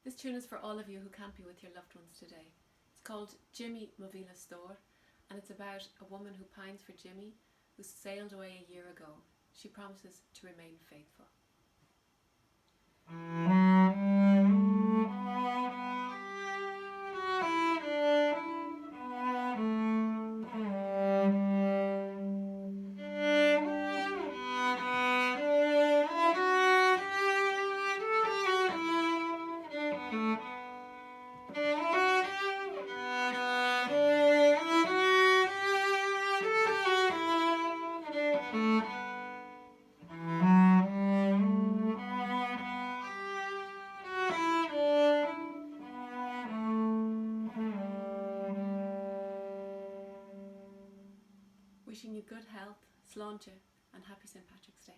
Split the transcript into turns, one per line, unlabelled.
This tune is for all of you who can't be with your loved ones today. It's called Jimmy Movila Store, and it's about a woman who pines for Jimmy, who sailed away a year ago. She promises to remain faithful. Wishing you good health, sláinte, and happy St. Patrick's Day.